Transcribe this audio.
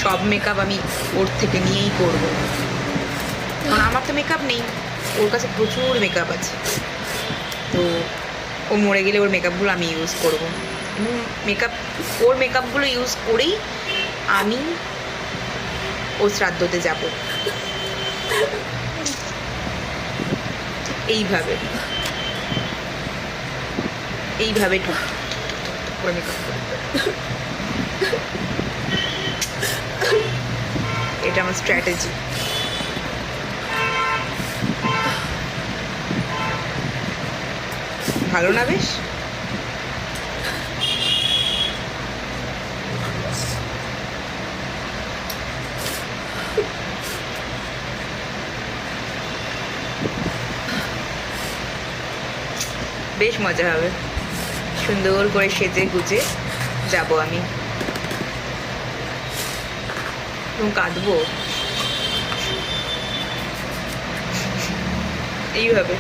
সব মেকআপ আমি ওর থেকে নিয়েই করবো, কারণ আমার তো মেকআপ নেই, ওর কাছে প্রচুর মেকআপ আছে। তো ও মরে গেলে ওর মেকআপগুলো আমি ইউজ করবো, এবং ওর মেকআপগুলো ইউজ করেই আমি ওর শ্রাদ্ধতে যাব। এইভাবে এইভাবে করে মেকআপ করতে, এটা আমার স্ট্র্যাটেজি। ভালো না বেশ? বেশ মজা হবে, সুন্দর করে সেজে গুজে যাব আমি, এবং কাঁদবো এইভাবে।